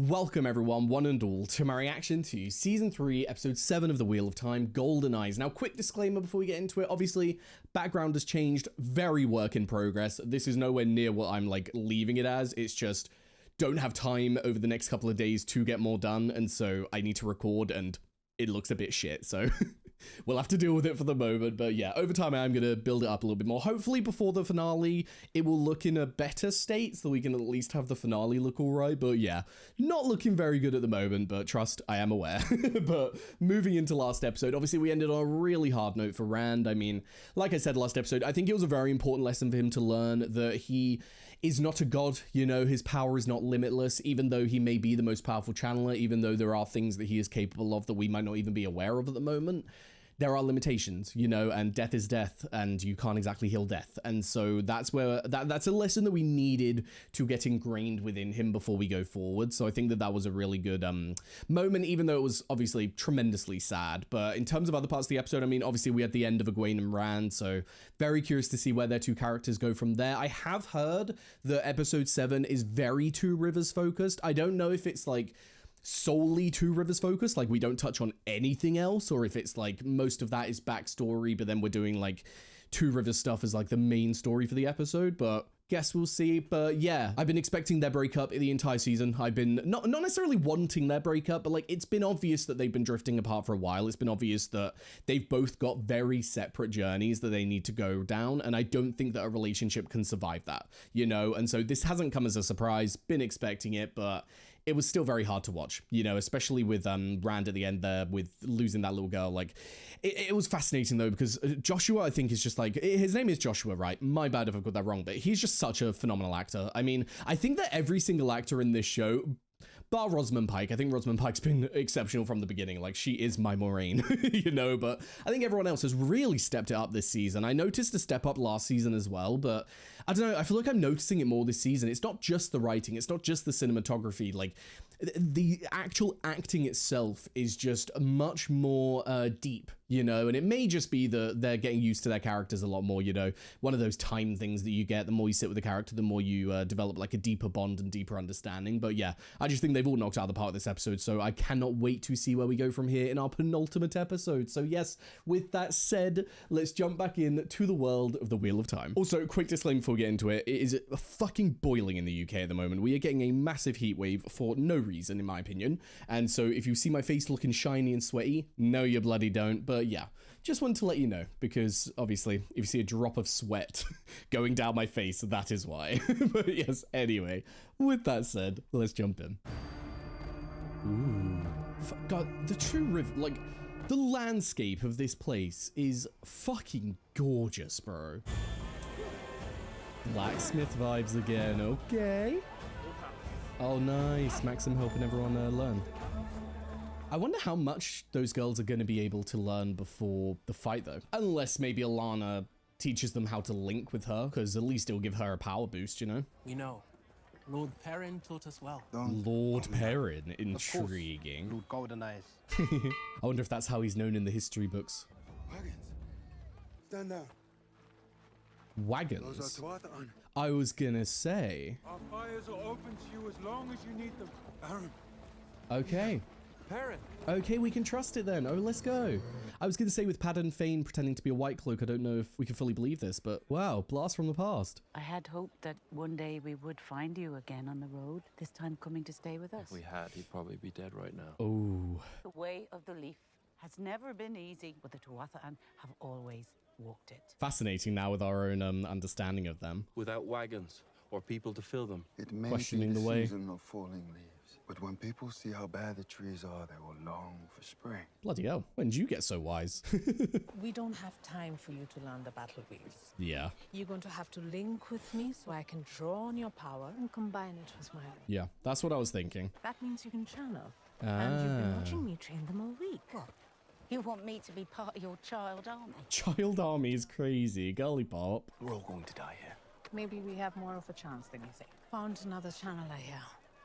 Welcome everyone, one and all, to my reaction to Season 3, Episode 7 of The Wheel of Time, Goldeneyes. Now, quick disclaimer before we get into it. Obviously, background has changed, very work in progress. This is nowhere near what I'm, leaving it as. It's just, don't have time over the next couple of days to get more done, and so I need to record, and it looks a bit shit, so we'll have to deal with it for the moment. But yeah, over time I'm going to build it up a little bit more. Hopefully before the finale it will look in a better state so we can at least have the finale look alright. But yeah, not looking very good at the moment, but trust, I am aware. But moving into last episode, obviously we ended on a really hard note for Rand. I mean, like I said last episode, I think it was a very important lesson for him to learn that he is not a god, you know, his power is not limitless, even though he may be the most powerful channeler, even though there are things that he is capable of that we might not even be aware of at the moment. There are limitations, you know, and death is death, and you can't exactly heal death. And so that's where that's a lesson that we needed to get ingrained within him before we go forward. So I think that was a really good moment, even though it was obviously tremendously sad. But in terms of other parts of the episode, I mean, obviously we had the end of Egwene and Rand, so very curious to see where their two characters go from there. I have heard that episode 7 is very Two Rivers focused. I don't know if it's solely Two Rivers focused, we don't touch on anything else, or if it's most of that is backstory, but then we're doing Two Rivers stuff as the main story for the episode, but guess we'll see. But yeah, I've been expecting their breakup the entire season. I've been not necessarily wanting their breakup, but it's been obvious that they've been drifting apart for a while. It's been obvious that they've both got very separate journeys that they need to go down, and I don't think that a relationship can survive that, you know. And so this hasn't come as a surprise, been expecting it, but it was still very hard to watch, you know, especially with Rand at the end there with losing that little girl. It was fascinating though, because Joshua, I think, is just his name is Joshua, right? My bad if I've got that wrong, but he's just such a phenomenal actor. I mean, I think that every single actor in this show, bar Rosamund Pike, I think Rosamund Pike's been exceptional from the beginning. She is my Moraine, you know, but I think everyone else has really stepped it up this season. I noticed a step up last season as well, but I don't know, I feel like I'm noticing it more this season. It's not just the writing, it's not just the cinematography, the actual acting itself is just much more deep, you know, and it may just be that they're getting used to their characters a lot more, you know, one of those time things that you get, the more you sit with the character, the more you develop a deeper bond and deeper understanding. But yeah, I just think they've all knocked out of the park this episode, so I cannot wait to see where we go from here in our penultimate episode. So yes, with that said, let's jump back in to the world of the Wheel of Time. Also, quick disclaimer before we get into it, it is fucking boiling in the UK at the moment. We are getting a massive heat wave for no reason, in my opinion, and so if you see my face looking shiny and sweaty, no you bloody don't. But yeah, just wanted to let you know, because obviously if you see a drop of sweat going down my face, that is why. But yes, anyway, with that said, let's jump in. Ooh, God, the True River, the landscape of this place is fucking gorgeous, bro. Blacksmith vibes again, okay. Oh, nice. Maxim helping everyone learn. I wonder how much those girls are going to be able to learn before the fight, though. Unless maybe Alana teaches them how to link with her, because at least it'll give her a power boost, you know? We know. Lord Perrin taught us well. Lord Perrin, intriguing. Lord Goldeneyes. I wonder if that's how he's known in the history books. Wagons. Stand down. Wagons? Those are Tuatha. I was gonna say. Our fires are open to you as long as you need them. Aaron. Okay. Perrin. Okay, we can trust it then. Oh, let's go. I was gonna say with Padden Fane pretending to be a White Cloak, I don't know if we can fully believe this, but wow, blast from the past. I had hoped that one day we would find you again on the road, this time coming to stay with us. If we had, he'd probably be dead right now. Oh. The way of the leaf has never been easy, but the Tuatha have always walked it. Fascinating now with our own understanding of them. Without wagons or people to fill them. It may Questioning be the way. season of falling leaves, but when people see how bad the trees are, they will long for spring. Bloody hell, when did you get so wise? We don't have time for you to learn the battle wheels. Yeah. You're going to have to link with me so I can draw on your power and combine it with my own. Yeah, that's what I was thinking. That means you can channel. And you've been watching me train them all week. What? You want me to be part of your child army? Child army is crazy, girly pop. We're all going to die here. Maybe we have more of a chance than you think. Found another channeler here.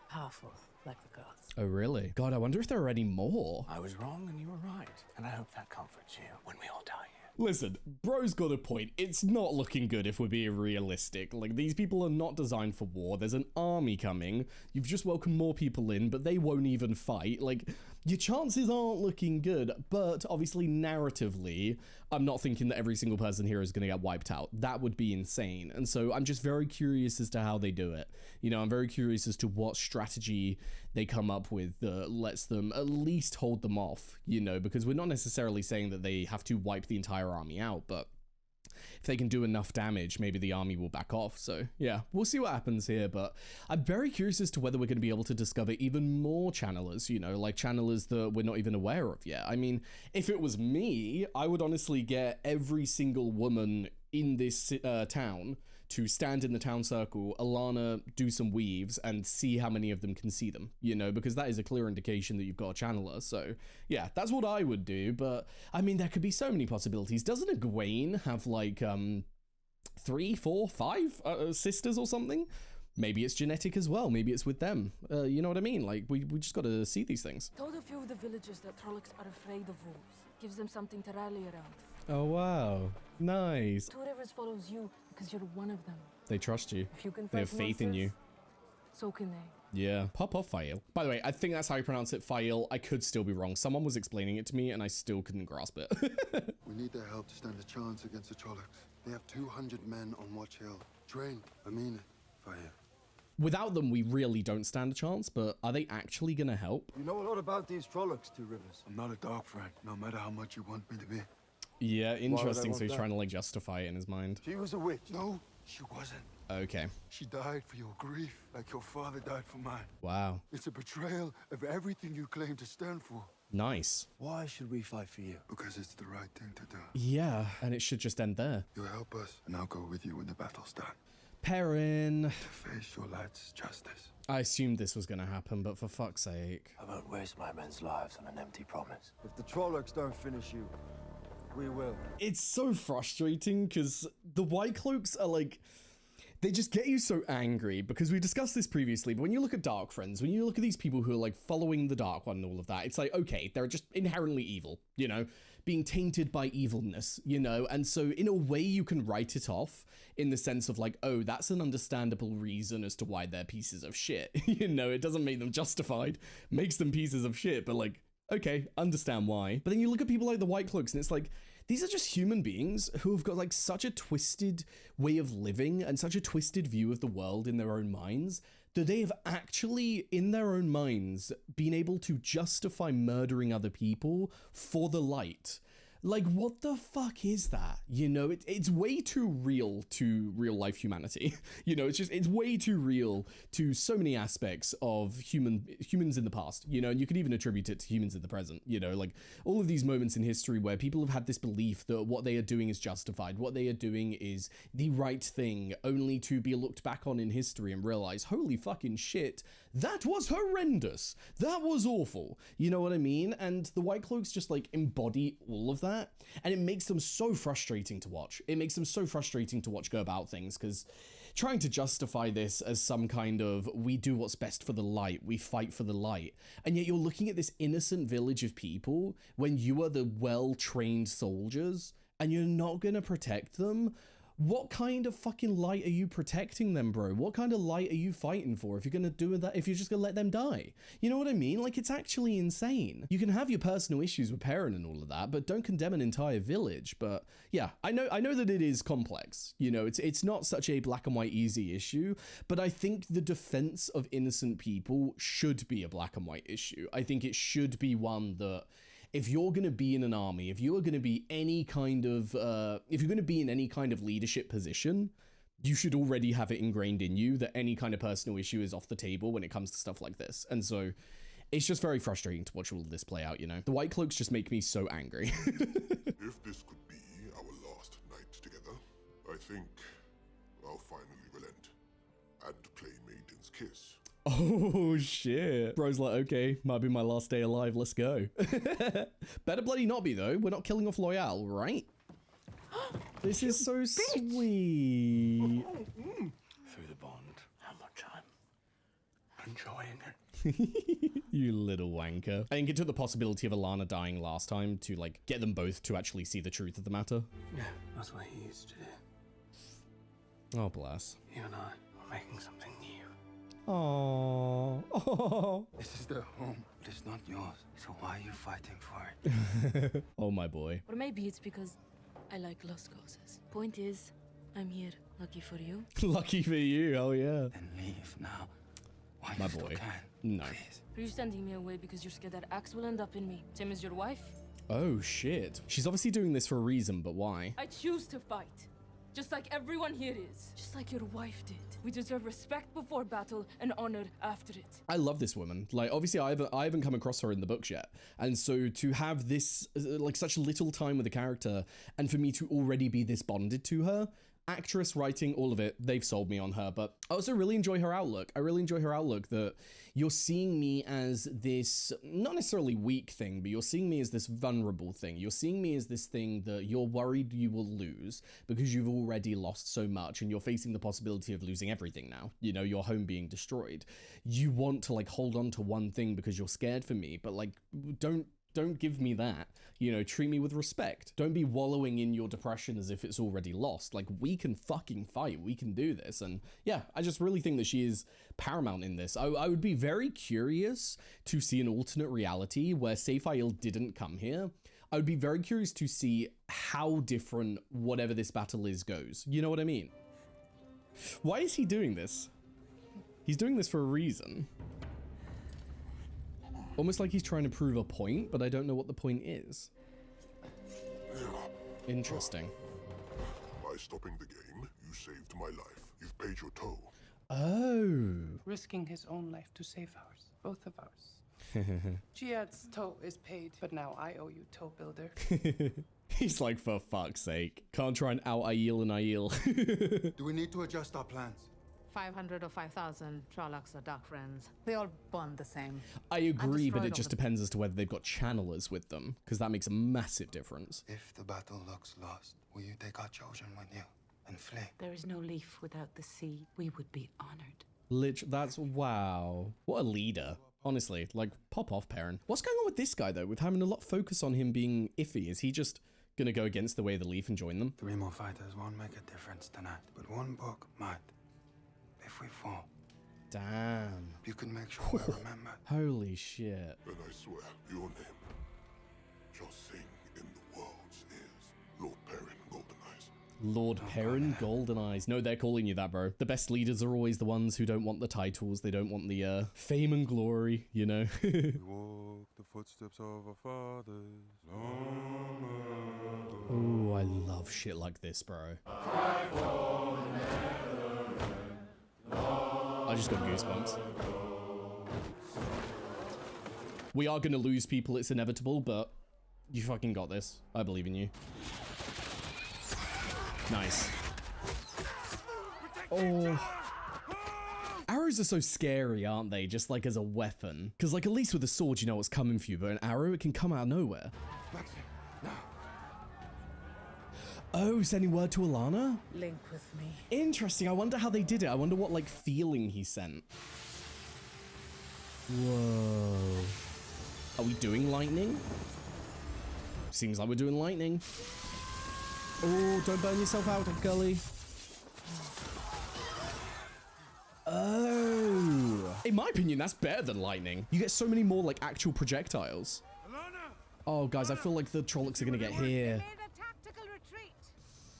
Powerful, like the girls. Oh, really? God, I wonder if there are any more. I was wrong and you were right. And I hope that comforts you when we all die here. Listen, bro's got a point. It's not looking good if we're being realistic. Like, these people are not designed for war. There's an army coming. You've just welcomed more people in, but they won't even fight. Like, your chances aren't looking good, but obviously narratively, I'm not thinking that every single person here is going to get wiped out. That would be insane. And so I'm just very curious as to how they do it. You know, I'm very curious as to what strategy they come up with that lets them at least hold them off, you know, because we're not necessarily saying that they have to wipe the entire army out, but if they can do enough damage, maybe the army will back off. So yeah, we'll see what happens here, but I'm very curious as to whether we're going to be able to discover even more channelers, you know, like channelers that we're not even aware of yet. I mean, if it was me, I would honestly get every single woman in this town to stand in the town circle, Alana do some weaves and see how many of them can see them, you know, because that is a clear indication that you've got a channeler. So yeah, that's what I would do. But I mean, there could be so many possibilities. Doesn't Egwene have like 3, 4, 5 sisters or something? Maybe it's genetic as well. Maybe it's with them. You know what I mean? Like, we just got to see these things. Told a few of the villagers that Trollocs are afraid of wolves. Gives them something to rally around. Oh, wow. Nice. Two Rivers follows you because you're one of them. They trust you. If you can They have fight faith in you. monsters, so can they. Yeah. Pop off, Fael. By the way, I think that's how you pronounce it, Fael. I could still be wrong. Someone was explaining it to me and I still couldn't grasp it. We need their help to stand a chance against the Trollocs. They have 200 men on Watch Hill. Trained. I mean it. Fire. Without them, we really don't stand a chance, but are they actually going to help? You know a lot about these Trollocs, Two Rivers. I'm not a dark friend, no matter how much you want me to be. Yeah, interesting. want So he's that? trying to like justify it in his mind. She was a witch. No, she wasn't. Okay. She died for your grief, like your father died for mine. Wow. It's a betrayal of everything you claim to stand for. Nice. Why should we fight for you? Because it's the right thing to do. Yeah, and it should just end there. You help us, and I'll go with you when the battle's done. Perrin. To face your lad's justice. I assumed this was going to happen, but for fuck's sake. I won't waste my men's lives on an empty promise. If the Trollocs don't finish you, we will. It's so frustrating because the White Cloaks are like, they just get you so angry because we discussed this previously, but when you look at Dark Friends, when you look at these people who are like following the Dark One and all of that, it's like, okay, they're just inherently evil, you know, being tainted by evilness, you know, and so in a way you can write it off in the sense of like, oh, that's an understandable reason as to why they're pieces of shit. You know, it doesn't make them justified, makes them pieces of shit, but like, okay, understand why. But then you look at people like the White Cloaks and it's like, these are just human beings who have got like such a twisted way of living and such a twisted view of the world in their own minds that they have actually, in their own minds, been able to justify murdering other people for the light. Like, what the fuck is that? You know, it's way too real to real life humanity. You know, it's way too real to so many aspects of humans in the past, you know, and you could even attribute it to humans in the present, you know, like all of these moments in history where people have had this belief that what they are doing is justified, what they are doing is the right thing, only to be looked back on in history and realize, holy fucking shit, that was horrendous. That was awful. You know what I mean? And the White Cloaks just like embody all of that. And it makes them so frustrating to watch. It makes them so frustrating to watch go about things because trying to justify this as some kind of, we do what's best for the light, we fight for the light. And yet you're looking at this innocent village of people when you are the well-trained soldiers and you're not going to protect them. What kind of fucking light are you protecting them, bro? What kind of light are you fighting for if you're going to do that, if you're just going to let them die? You know what I mean? Like, it's actually insane. You can have your personal issues with Perrin and all of that, but don't condemn an entire village. But yeah, I know that it is complex. You know, it's not such a black and white easy issue, but I think the defense of innocent people should be a black and white issue. I think it should be one that, if you're going to be in an army, if you're going to be any kind of, if you're going to be in any kind of leadership position, you should already have it ingrained in you that any kind of personal issue is off the table when it comes to stuff like this. And so it's just very frustrating to watch all of this play out, you know? The White Cloaks just make me so angry. If this could be our last night together, I think I'll finally relent and play Maiden's Kiss. Oh shit. Bro's like, okay, might be my last day alive, let's go. Better bloody not be though, we're not killing off Loyal, right? This is so sweet. Through the bond, how much I'm enjoying it. You little wanker. I think it took the possibility of Alana dying last time to like get them both to actually see the truth of the matter. Yeah, that's what he used to do. Oh, bless. You and I are making something new. Oh. This is their home. But it's not yours, so why are you fighting for it? Oh, my boy. Or maybe it's because I like lost causes. Point is, I'm here. Lucky for you. Lucky for you. Oh, yeah. Then leave now. Why My you still boy. can. No. Please. Are you sending me away because you're scared that axe will end up in me? Same as your wife? Oh, shit. She's obviously doing this for a reason, but why? I choose to fight. Just like everyone here is. Just like your wife did. We deserve respect before battle and honor after it. I love this woman. Like, obviously, I haven't come across her in the books yet. And so to have this, like, such little time with the character, and for me to already be this bonded to her, actress, writing, all of it, they've sold me on her. But I also really enjoy her outlook. I really enjoy her outlook that you're seeing me as this, not necessarily weak thing, but you're seeing me as this vulnerable thing. You're seeing me as this thing that you're worried you will lose because you've already lost so much and you're facing the possibility of losing everything now. You know, your home being destroyed. You want to like hold on to one thing because you're scared for me, but like, don't give me that. You know, treat me with respect. Don't be wallowing in your depression as if it's already lost. Like, we can fucking fight. We can do this. And yeah, I just really think that she is paramount in this. I would be very curious to see an alternate reality where Seyfail didn't come here. I would be very curious to see how different whatever this battle is goes. You know what I mean? Why is he doing this? He's doing this for a reason. Almost like he's trying to prove a point, but I don't know what the point is. Interesting. By stopping the game, you saved my life. You've paid your toll. Oh. Risking his own life to save ours. Both of ours. Jihad's toll is paid, but now I owe you, toll builder. He's like, for fuck's sake. Can't try and out-Aiel and Aiel. Do we need to adjust our plans? 500 or 5,000 Trollocs are dark friends. They all bond the same. I agree, but it just depends as to whether they've got channelers with them, because that makes a massive difference. If the battle looks lost, will you take our children with you and flee? There is no leaf without the sea. We would be honored. That's wow. What a leader. Honestly, like, pop off, Perrin. What's going on with this guy, though? We're having a lot of focus on him being iffy. Is he just gonna go against the way of the leaf and join them? 3 more fighters won't make a difference tonight, but 1 book might. If we fall, damn. You can make sure we're remembered. Holy shit. And I swear, your name shall sing in the world's ears. Lord Perrin Goldeneyes. Lord Perrin Goldeneyes. No, they're calling you that, bro. The best leaders are always the ones who don't want the titles. They don't want the fame and glory, you know? We walk the footsteps of our fathers long ago. Oh, I love shit like this, bro. I just got goosebumps. We are gonna lose people, it's inevitable, but you fucking got this. I believe in you. Nice. Oh. Arrows are so scary, aren't they? Just like as a weapon. Because like at least with a sword you know what's coming for you, but an arrow, it can come out of nowhere. Oh, sending word to Alana? Link with me. Interesting. I wonder how they did it. I wonder what like feeling he sent. Whoa. Are we doing lightning? Seems like we're doing lightning. Oh, don't burn yourself out, Gully. Oh. In my opinion, that's better than lightning. You get so many more like actual projectiles. Oh, guys, I feel like the Trollocs are gonna get here.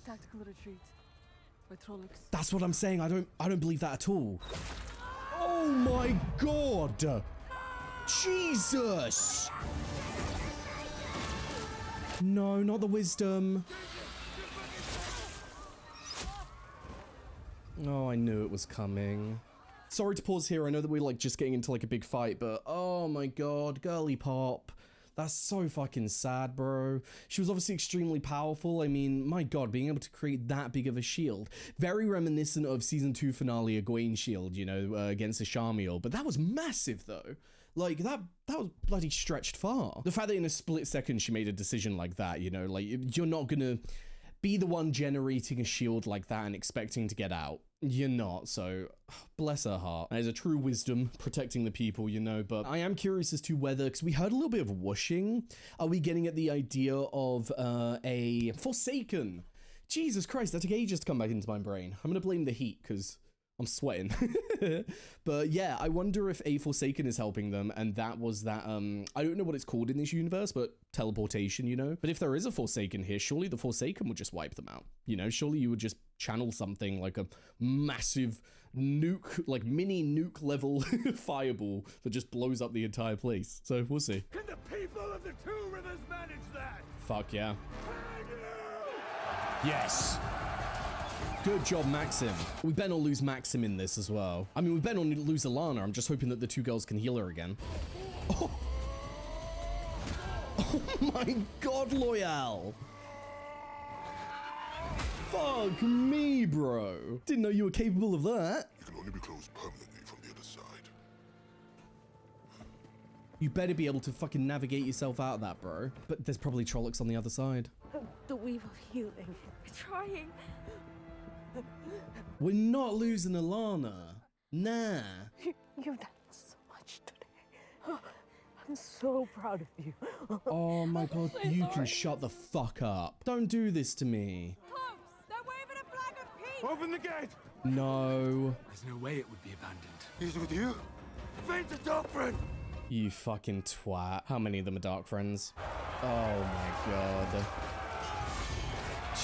Tactical retreat. By Trollocs. That's what I'm saying. I don't believe that at all. Oh my god! Jesus! No, not the wisdom. Oh, I knew it was coming. Sorry to pause here. I know that we're like just getting into like a big fight, but oh my god, girly pop. That's so fucking sad, bro. She was obviously extremely powerful. I mean, my god, being able to create that big of a shield. Very reminiscent of season 2 finale Egwene shield, you know, against Ishamiel. But that was massive, though. Like, that was bloody stretched far. The fact that in a split second she made a decision like that, you know, like, you're not gonna be the one generating a shield like that and expecting to get out. You're not, so bless her heart. There's a true wisdom protecting the people, you know, but I am curious as to whether, because we heard a little bit of whooshing, are we getting at the idea of a Forsaken? Jesus Christ, that took ages to come back into my brain. I'm gonna blame the heat, because I'm sweating. But yeah, I wonder if a Forsaken is helping them, and that was that, I don't know what it's called in this universe, but teleportation, you know? But if there is a Forsaken here, surely the Forsaken would just wipe them out, you know? Surely you would just channel something like a massive nuke, like mini nuke level fireball that just blows up the entire place. So we'll see. Can the people of the Two Rivers manage that? Fuck yeah. Yes. Good job, Maxim. We better not lose Maxim in this as well. I mean, we better not lose Alana. I'm just hoping that the two girls can heal her again. Oh, oh my God, Loyal. Fuck me, bro. Didn't know you were capable of that. You can only be closed permanently from the other side. You better be able to fucking navigate yourself out of that, bro. But there's probably Trollocs on the other side. The weave of healing. Trying. We're not losing Alana. Nah. You've done so much today. I'm so proud of you. Oh my God, so you sorry. can shut the fuck up. Don't do this to me. Close! They're waving a flag of peace! Open the gate! No. There's no way it would be abandoned. He's with you? Faint a dark friend! You fucking twat. How many of them are dark friends? Oh my God.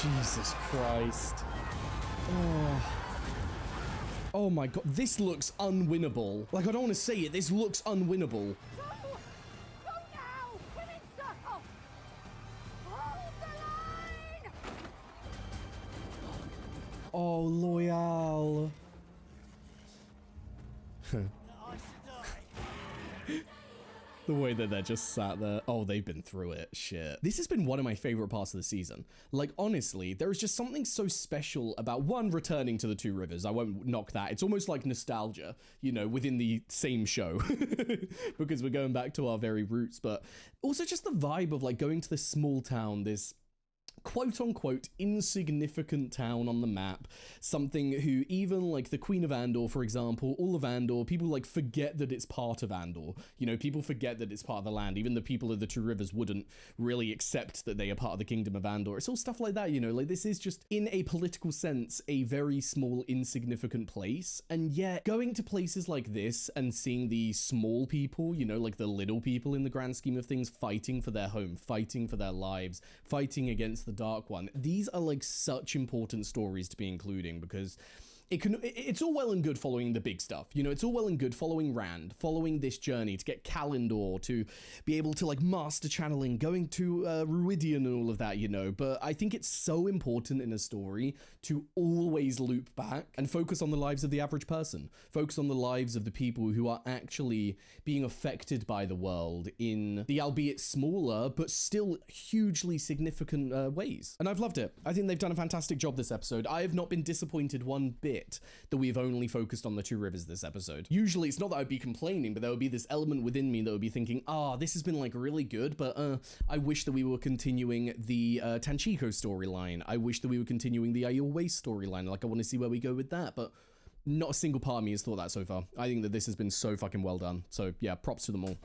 Jesus Christ. Oh. Oh my God. This looks unwinnable. Like, I don't want to say it. This looks unwinnable. Go! Go now! Women's circle! Hold the line! Oh, Loyal. The way that they're just sat there. Oh, they've been through it. Shit. This has been one of my favorite parts of the season. Like, honestly, there is just something so special about, one, returning to the Two Rivers. I won't knock that. It's almost like nostalgia, you know, within the same show because we're going back to our very roots, but also just the vibe of like going to this small town, this quote unquote insignificant town on the map, something who even like the Queen of Andor, for example, all of Andor, people like forget that it's part of Andor. You know, people forget that it's part of the land. Even the people of the Two Rivers wouldn't really accept that they are part of the Kingdom of Andor. It's all stuff like that, you know, like this is just in a political sense, a very small, insignificant place. And yet going to places like this and seeing the small people, you know, like the little people in the grand scheme of things, fighting for their home, fighting for their lives, fighting against the Dark One. These are like such important stories to be including because it's all well and good following the big stuff. You know, it's all well and good following Rand, following this journey to get Kalendor, to be able to like master channeling, going to Ruidian and all of that, you know. But I think it's so important in a story to always loop back and focus on the lives of the average person, focus on the lives of the people who are actually being affected by the world in the albeit smaller but still hugely significant ways. And I've loved it. I think they've done a fantastic job this episode. I have not been disappointed one bit that we've only focused on the Two Rivers this episode. Usually it's not that I'd be complaining, but there would be this element within me that would be thinking, this has been like really good, but I wish that we were continuing the Tanchico storyline. I wish that we were continuing the Aiel Waste storyline. Like, I want to see where we go with that, but not a single part of me has thought that so far. I think that this has been so fucking well done. So yeah, props to them all.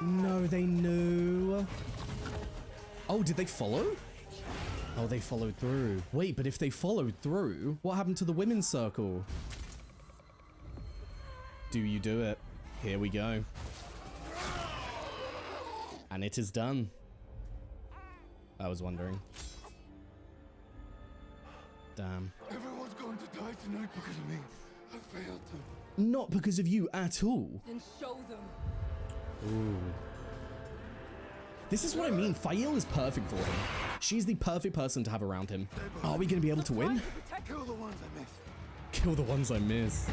No, they knew. Oh, did they follow? Oh, they followed through. Wait, but if they followed through, what happened to the women's circle? Do you do it? Here we go. And it is done. I was wondering. Damn. Everyone's going to die tonight because of me. I failed them. Not because of you at all. Then show them. Ooh. This is what I mean. Fael is perfect for him. She's the perfect person to have around him. Are we going to be able to win? Kill the ones I missed. Kill the ones I miss.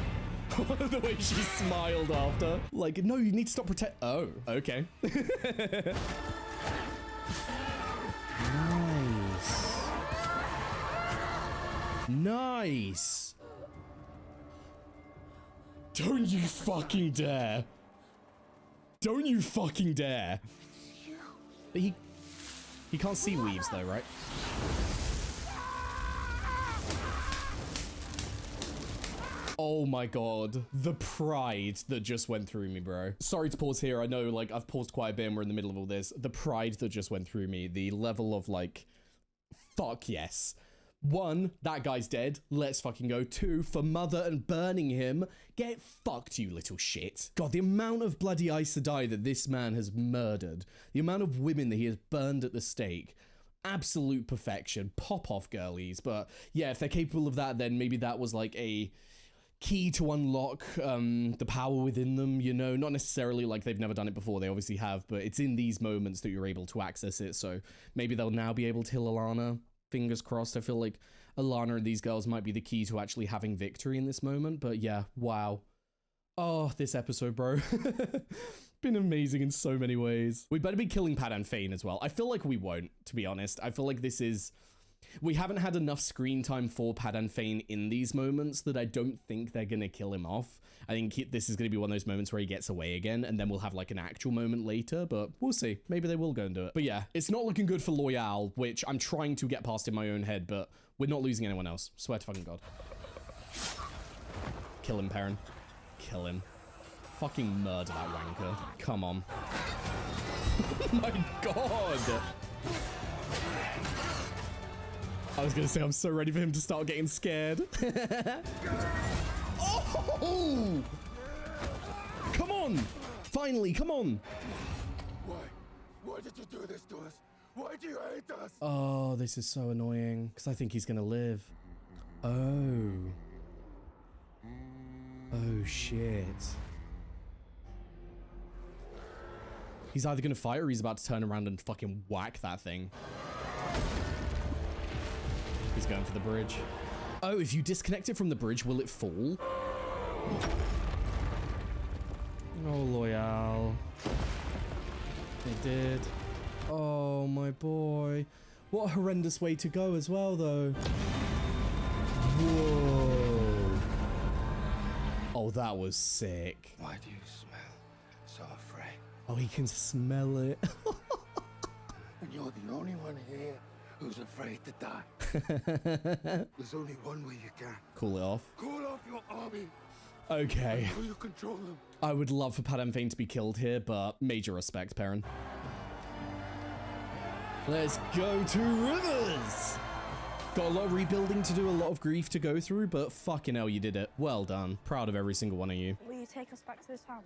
The way she smiled after. Like, no, you need to stop Oh, okay. Nice. Nice. Don't you fucking dare. Don't you fucking dare. But he... He can't see weaves though, right? Oh my god, the pride that just went through me, bro. Sorry to pause here. I know, like, I've paused quite a bit and we're in the middle of all this. The pride that just went through me, the level of, like, fuck yes. 1, that guy's dead. Let's fucking go. 2, for mother and burning him. Get fucked, you little shit. God, the amount of bloody Aes Sedai that this man has murdered, the amount of women that he has burned at the stake, absolute perfection. Pop off, girlies. But yeah, if they're capable of that, then maybe that was like a key to unlock the power within them, you know, not necessarily like they've never done it before, they obviously have, but it's in these moments that you're able to access it, so maybe they'll now be able to heal Alana. Fingers crossed. I feel like Alana and these girls might be the key to actually having victory in this moment, but yeah, wow. Oh, this episode, bro. Been amazing in so many ways. We better be killing Padan Fain as well. I feel like we won't, to be honest. I feel like this is... We haven't had enough screen time for Padan Fain in these moments that I don't think they're going to kill him off. I think this is going to be one of those moments where he gets away again, and then we'll have like an actual moment later, but we'll see. Maybe they will go and do it. But yeah, it's not looking good for Loyal, which I'm trying to get past in my own head, but we're not losing anyone else. Swear to fucking God. Kill him, Perrin. Kill him. Fucking murder that wanker. Come on. Oh my God. I was gonna say, I'm so ready for him to start getting scared. Oh! Come on! Finally, come on! Why? Why did you do this to us? Why do you hate us? Oh, this is so annoying. Because I think he's gonna live. Oh. Oh, shit. He's either gonna fight or he's about to turn around and fucking whack that thing. He's going for the bridge. Oh, if you disconnect it from the bridge, will it fall? Oh, Loyal. They did. Oh, my boy. What a horrendous way to go as well, though. Whoa. Oh, that was sick. Why do you smell so afraid? Oh, he can smell it. And you're the only one here who's afraid to die. There's only one way you can. Cool it off. Call off your army. Okay. Will you control them? I would love for Padan Fain to be killed here, but major respect, Perrin. Let's go to Rivers! Got a lot of rebuilding to do, a lot of grief to go through, but fucking hell, you did it. Well done. Proud of every single one of you. Will you take us back to the tower?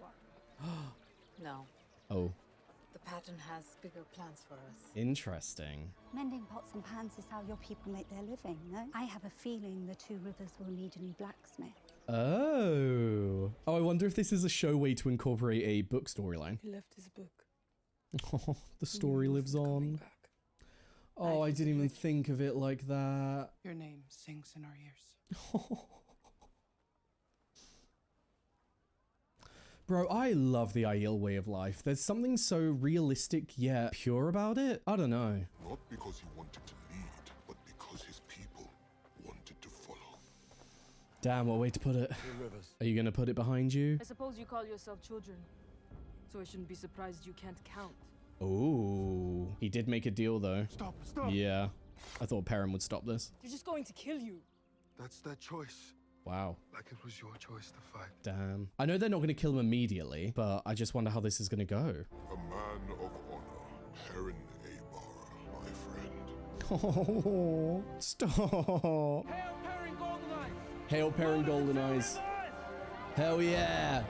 No. Oh. The pattern has bigger plans for us. Interesting. Mending pots and pans is how your people make their living, no? I have a feeling the Two Rivers will need a new blacksmith. Oh. Oh, I wonder if this is a show way to incorporate a book storyline. He left his book. Oh, the story lives on. Oh, I didn't even think of it like that. Your name sings in our ears. Bro, I love the Aiel way of life. There's something so realistic yet pure about it. I don't know. Not because he wanted to lead, but because his people wanted to follow. Damn, what way to put it. Are you gonna put it behind you? I suppose you call yourself children, so I shouldn't be surprised you can't count. Oh, he did make a deal though. Stop. Yeah, I thought Perrin would stop this. They're just going to kill you. That's their choice. Wow. Like it was your choice to fight. Damn. I know they're not going to kill him immediately, but I just wonder how this is going to go. A man of honor, Perrin Aybara, my friend. Oh, stop. Hail Perrin Goldeneyes! Hail Perrin Goldeneyes. Hell yeah.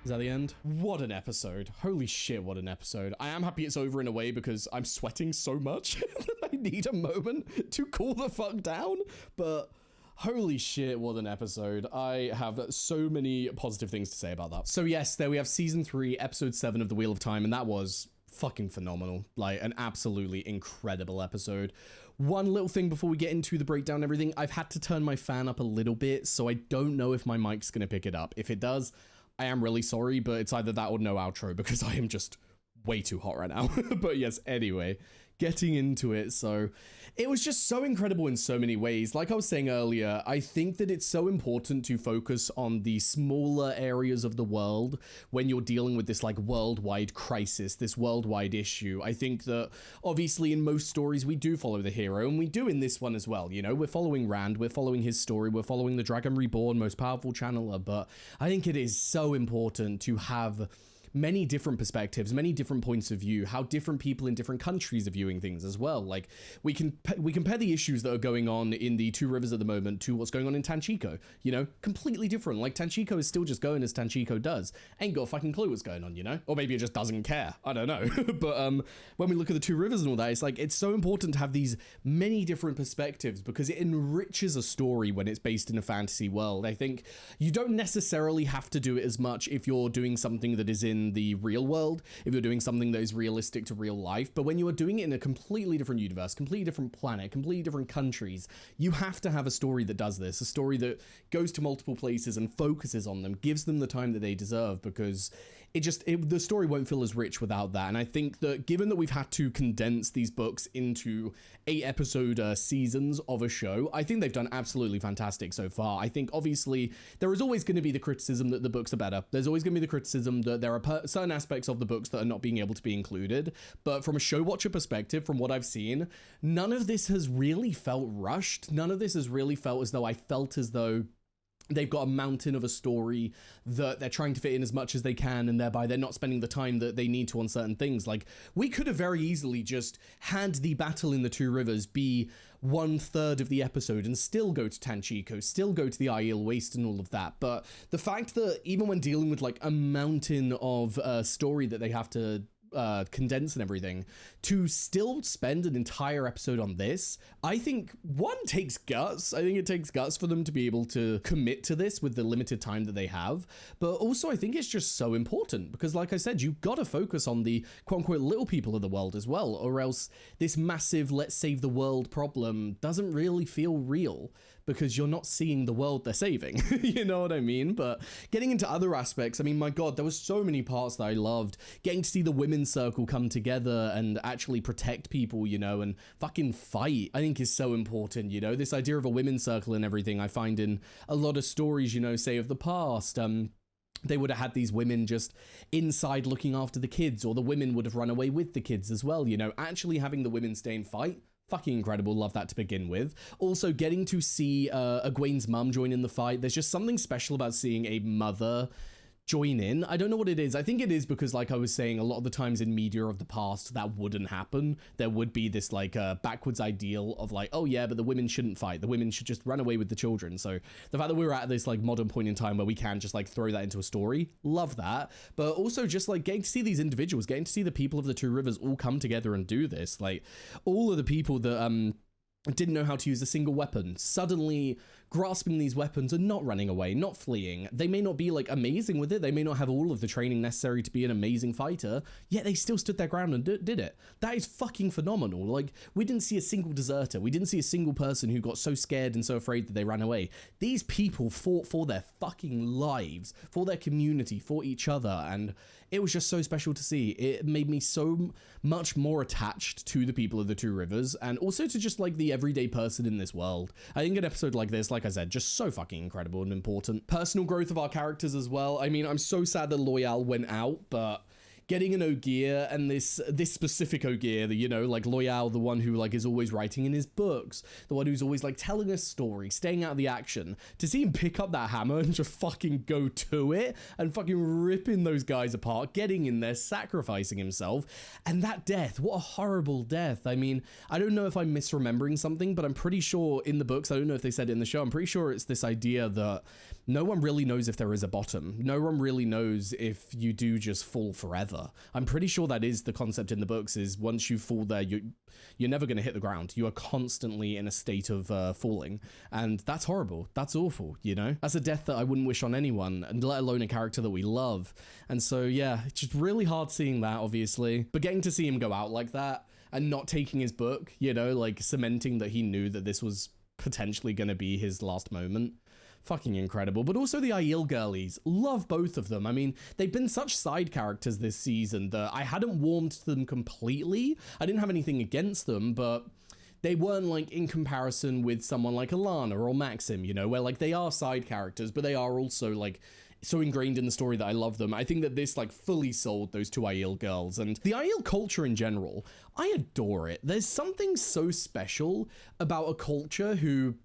Is that the end? What an episode. Holy shit, what an episode. I am happy it's over in a way because I'm sweating so much. I need a moment to cool the fuck down. But holy shit, what an episode. I have so many positive things to say about that. So yes, there we have season 3, episode 7 of The Wheel of Time, and that was fucking phenomenal. Like an absolutely incredible episode. One little thing before we get into the breakdown and everything, I've had to turn my fan up a little bit, so I don't know if my mic's gonna pick it up. If it does, I am really sorry, but it's either that or no outro because I am just way too hot right now. But yes, anyway, getting into it. So it was just so incredible in so many ways. Like I was saying earlier, I think that it's so important to focus on the smaller areas of the world when you're dealing with this like worldwide crisis, this worldwide issue. I think that obviously in most stories we do follow the hero, and we do in this one as well. You know, we're following Rand, we're following his story, we're following the Dragon Reborn, most powerful channeler, but I think it is so important to have many different perspectives, many different points of view, how different people in different countries are viewing things as well. Like we compare the issues that are going on in the Two Rivers at the moment to what's going on in Tanchico, you know, completely different. Like Tanchico is still just going as Tanchico does, ain't got a fucking clue what's going on, you know, or maybe it just doesn't care, I don't know. But when we look at the Two Rivers and all that, it's like, it's so important to have these many different perspectives because it enriches a story when it's based in a fantasy world. I think you don't necessarily have to do it as much if you're doing something that is in the real world, if you're doing something that is realistic to real life, but when you are doing it in a completely different universe, completely different planet, completely different countries, you have to have a story that does this, a story that goes to multiple places and focuses on them, gives them the time that they deserve, because the story won't feel as rich without that. And I think that given that we've had to condense these books into 8-episode seasons of a show, I think they've done absolutely fantastic so far. I think obviously there is always going to be the criticism that the books are better. There's always going to be the criticism that there are certain aspects of the books that are not being able to be included. But from a show watcher perspective, from what I've seen, none of this has really felt rushed. None of this has really felt as though I felt as though they've got a mountain of a story that they're trying to fit in as much as they can, and thereby they're not spending the time that they need to on certain things. Like, we could have very easily just had the battle in the Two Rivers be 1/3 of the episode and still go to Tanchico, still go to the Aiel Waste and all of that. But the fact that even when dealing with like a mountain of story that they have to condense and everything, to still spend an entire episode on this, I think takes guts. I think it takes guts for them to be able to commit to this with the limited time that they have. But also I think it's just so important because, like I said, you've got to focus on the quote unquote little people of the world as well, or else this massive let's save the world problem doesn't really feel real, because you're not seeing the world they're saving. You know what I mean? But getting into other aspects, I mean, my God, there was so many parts that I loved. Getting to see the women's circle come together and actually protect people, you know, and fucking fight, I think is so important, you know? This idea of a women's circle and everything, I find in a lot of stories, you know, say of the past, they would have had these women just inside looking after the kids, or the women would have run away with the kids as well, you know? Actually having the women stay and fight, fucking incredible. Love that to begin with. Also getting to see Egwene's mum join in the fight. There's just something special about seeing a mother join in. I don't know what it is. I think it is because, like I was saying, a lot of the times in media of the past that wouldn't happen. There would be this like backwards ideal of like, oh yeah, but the women shouldn't fight, the women should just run away with the children. So the fact that we're at this like modern point in time where we can just like throw that into a story, love that. But also just like getting to see these individuals, getting to see the people of the Two Rivers all come together and do this, like all of the people that didn't know how to use a single weapon suddenly grasping these weapons and not running away, not fleeing. They may not be like amazing with it, they may not have all of the training necessary to be an amazing fighter, yet they still stood their ground and did it. That is fucking phenomenal. Like, we didn't see a single deserter, we didn't see a single person who got so scared and so afraid that they ran away. These people fought for their fucking lives, for their community, for each other, and it was just so special to see. It made me so much more attached to the people of the Two Rivers, and also to just like the everyday person in this world. I think an episode like this, like I said, just so fucking incredible and important. Personal growth of our characters as well. I mean, I'm so sad that Loyal went out, but getting an Ogier, and this specific Ogier, that, you know, like Loyal, the one who like is always writing in his books, the one who's always like telling a story, staying out of the action, to see him pick up that hammer and just fucking go to it and fucking ripping those guys apart, getting in there, sacrificing himself, and that death, what a horrible death. I mean, I don't know if I'm misremembering something, but I'm pretty sure in the books, I don't know if they said it in the show, I'm pretty sure it's this idea that no one really knows if there is a bottom. No one really knows if you do just fall forever. I'm pretty sure that is the concept in the books, is once you fall there, you're never going to hit the ground. You are constantly in a state of falling. And that's horrible. That's awful, you know? That's a death that I wouldn't wish on anyone, and let alone a character that we love. And so, yeah, it's just really hard seeing that, obviously. But getting to see him go out like that and not taking his book, you know, like cementing that he knew that this was potentially going to be his last moment. fucking incredible. But also the Aiel girlies, love both of them. I mean, they've been such side characters this season that I hadn't warmed to them completely. I didn't have anything against them, but they weren't like in comparison with someone like Alana or Maxim, you know, where like they are side characters, but they are also like so ingrained in the story that I love them. I think that this like fully sold those two Aiel girls, and the Aiel culture in general, I adore it. There's something so special about a culture who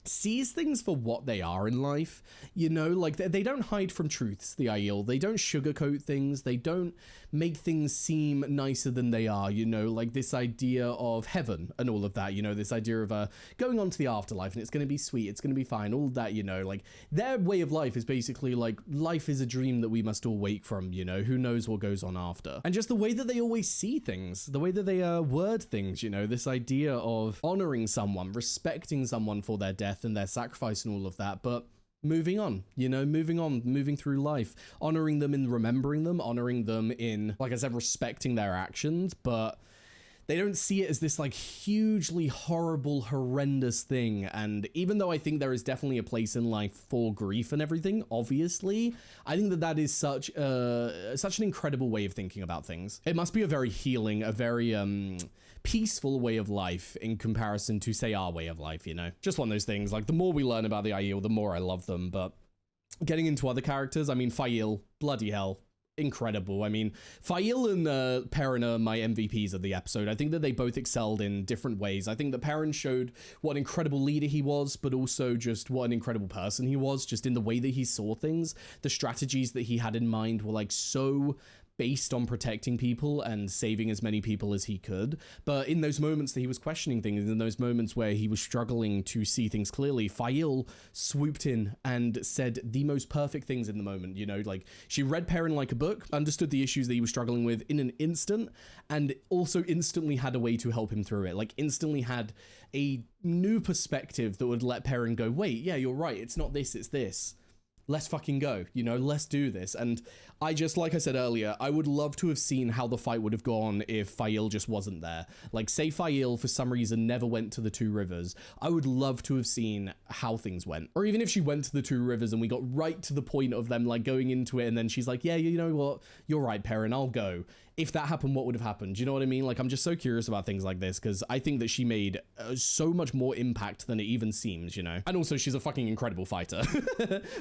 sees things for what they are in life, you know, like they don't hide from truths, the Aiel. They don't sugarcoat things. They don't make things seem nicer than they are, you know, like this idea of heaven and all of that, you know, this idea of going on to the afterlife and it's going to be sweet, it's going to be fine, all of that, you know, like their way of life is basically like life is a dream that we must all wake from, you know, who knows what goes on after. And just the way that they always see things, the way that they word things, you know, this idea of honoring someone, respecting someone for their death and their sacrifice and all of that, but moving on, you know, moving through life, honoring them in remembering them, honoring them in, like I said, respecting their actions, but they don't see it as this like hugely horrible, horrendous thing. And even though I think there is definitely a place in life for grief and everything, obviously, I think that that is such an incredible way of thinking about things. It must be a very healing, a very peaceful way of life in comparison to, say, our way of life, you know? Just one of those things, like the more we learn about the Aiel, the more I love them. But getting into other characters, I mean, Fail, bloody hell, incredible. I mean, Fail and Perrin are my MVPs of the episode. I think that they both excelled in different ways. I think that Perrin showed what an incredible leader he was, but also just what an incredible person he was, just in the way that he saw things. The strategies that he had in mind were like so based on protecting people and saving as many people as he could. But in those moments that he was questioning things, in those moments where he was struggling to see things clearly, Fail swooped in and said the most perfect things in the moment, you know, like she read Perrin like a book, understood the issues that he was struggling with in an instant, and also instantly had a way to help him through it, like instantly had a new perspective that would let Perrin go, wait, yeah, you're right, it's not this, it's this. Let's fucking go, you know, let's do this. And I just, like I said earlier, I would love to have seen how the fight would have gone if Fail just wasn't there. Like, say Fail, for some reason, never went to the Two Rivers. I would love to have seen how things went. Or even if she went to the Two Rivers and we got right to the point of them, like, going into it and then she's like, yeah, you know what? You're right, Perrin, I'll go. If that happened, what would have happened? Do you know what I mean? Like, I'm just so curious about things like this because I think that she made so much more impact than it even seems, you know? And also, she's a fucking incredible fighter.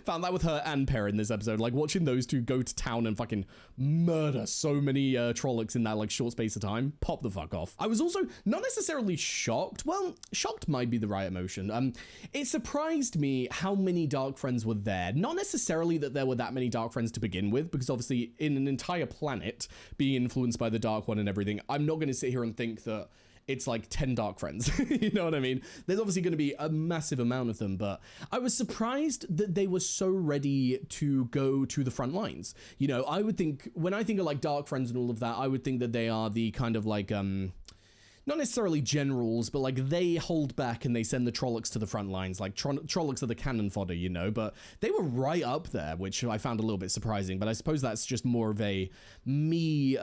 Found that with her and Perrin this episode. Like, watching those two go to town and fucking murder so many Trollocs in that, like, short space of time. Pop the fuck off. I was also not necessarily shocked. Well, shocked might be the right emotion. It surprised me how many Dark Friends were there. Not necessarily that there were that many Dark Friends to begin with, because obviously in an entire planet being influenced by the Dark One and everything, I'm not going to sit here and think that it's like 10 Dark Friends. You know what I mean? There's obviously going to be a massive amount of them, but I was surprised that they were so ready to go to the front lines. You know, I would think, when I think of like Dark Friends and all of that, I would think that they are the kind of like, not necessarily generals, but like they hold back and they send the Trollocs to the front lines. Like Trollocs are the cannon fodder, you know, but they were right up there, which I found a little bit surprising. But I suppose that's just more of a me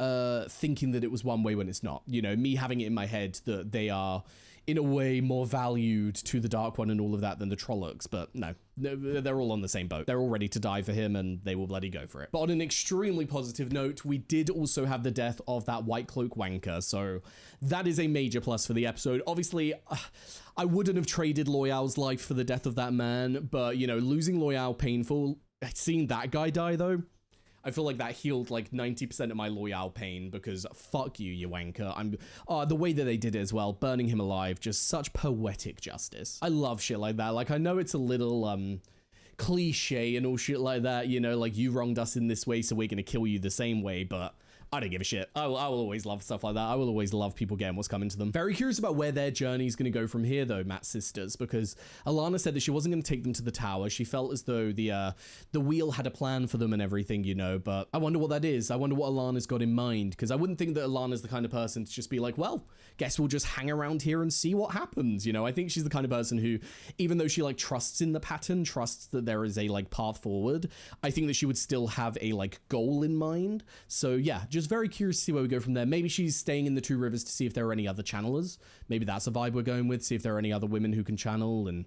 thinking that it was one way when it's not, you know, me having it in my head that they are in a way more valued to the Dark One and all of that than the Trollocs. But no, they're all on the same boat. They're all ready to die for him and they will bloody go for it. But on an extremely positive note, we did also have the death of that White Cloak wanker. So that is a major plus for the episode. Obviously, I wouldn't have traded Loyal's life for the death of that man, but you know, losing Loyal painful. Seeing that guy die though, I feel like that healed like 90% of my Loyal pain because fuck you, you wanker. The way that they did it as well, burning him alive, just such poetic justice. I love shit like that. Like, I know it's a little cliche and all shit like that, you know, like you wronged us in this way, so we're gonna kill you the same way, but I don't give a shit. I will always love stuff like that. I will always love people getting what's coming to them. Very curious about where their journey is going to go from here, though, Matt's sisters, because Alana said that she wasn't going to take them to the tower. She felt as though the wheel had a plan for them and everything, you know, but I wonder what that is. I wonder what Alana's got in mind, because I wouldn't think that Alana's the kind of person to just be like, well, guess we'll just hang around here and see what happens, you know? I think she's the kind of person who, even though she, like, trusts in the pattern, trusts that there is a, like, path forward, I think that she would still have a, like, goal in mind. So, yeah, just very curious to see where we go from there. Maybe she's staying in the Two Rivers to see if there are any other channelers. Maybe that's a vibe we're going with, see if there are any other women who can channel and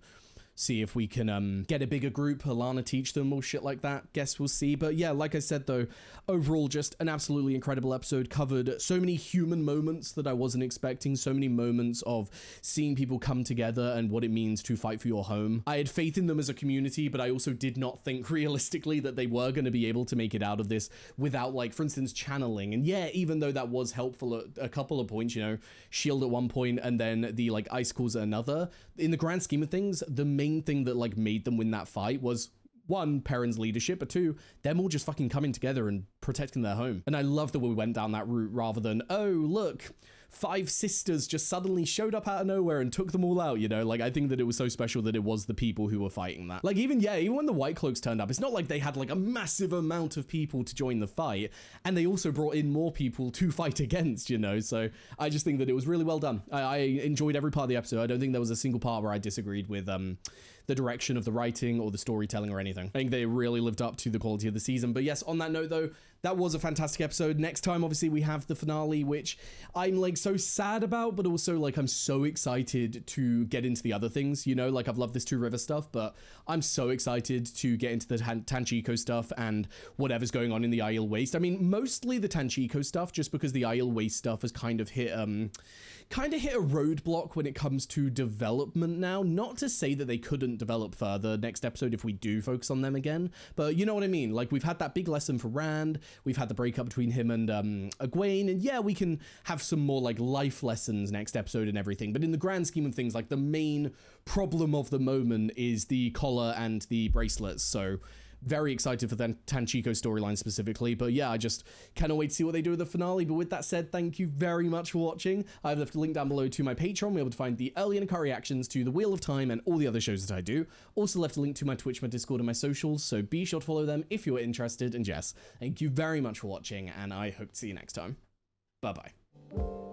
see if we can get a bigger group, Alana teach them or shit like that. Guess we'll see. But yeah, like I said though, overall just an absolutely incredible episode. Covered so many human moments that I wasn't expecting, so many moments of seeing people come together and what it means to fight for your home. I had faith in them as a community, but I also did not think realistically that they were going to be able to make it out of this without, like, for instance, channeling. And yeah, even though that was helpful at a couple of points, you know, shield at one point and then the like icicles at another, in the grand scheme of things, the main thing that like made them win that fight was, one, Perrin's leadership, but two, them all just fucking coming together and protecting their home. And I love that we went down that route rather than, oh, look, 5 sisters just suddenly showed up out of nowhere and took them all out, you know? Like, I think that it was so special that it was the people who were fighting that. Like, even when the White Cloaks turned up, it's not like they had like a massive amount of people to join the fight, and they also brought in more people to fight against, you know? So I just think that it was really well done. I enjoyed every part of the episode. I don't think there was a single part where I disagreed with the direction of the writing or the storytelling or anything. I think they really lived up to the quality of the season. But yes, on that note though, that was a fantastic episode. Next time, obviously, we have the finale, which I'm like so sad about, but also like I'm so excited to get into the other things, you know? Like, I've loved this Two River stuff, but I'm so excited to get into the Tanchico stuff and whatever's going on in the Aiel Waste. I mean, mostly the Tanchico stuff, just because the Aiel Waste stuff has kind of hit a roadblock when it comes to development now. Not to say that they couldn't develop further next episode if we do focus on them again, but you know what I mean? Like, we've had that big lesson for Rand, we've had the breakup between him and Egwene, and yeah, we can have some more like life lessons next episode and everything, but in the grand scheme of things, like, the main problem of the moment is the collar and the bracelets. So very excited for the Tanchico storyline specifically, but yeah, I just cannot wait to see what they do with the finale. But with that said, thank you very much for watching. I've left a link down below to my Patreon, where you'll be able to find the early and uncut reactions to the Wheel of Time and all the other shows that I do. Also left a link to my Twitch, my Discord, and my socials, so be sure to follow them if you're interested. And yes, thank you very much for watching, and I hope to see you next time. Bye bye.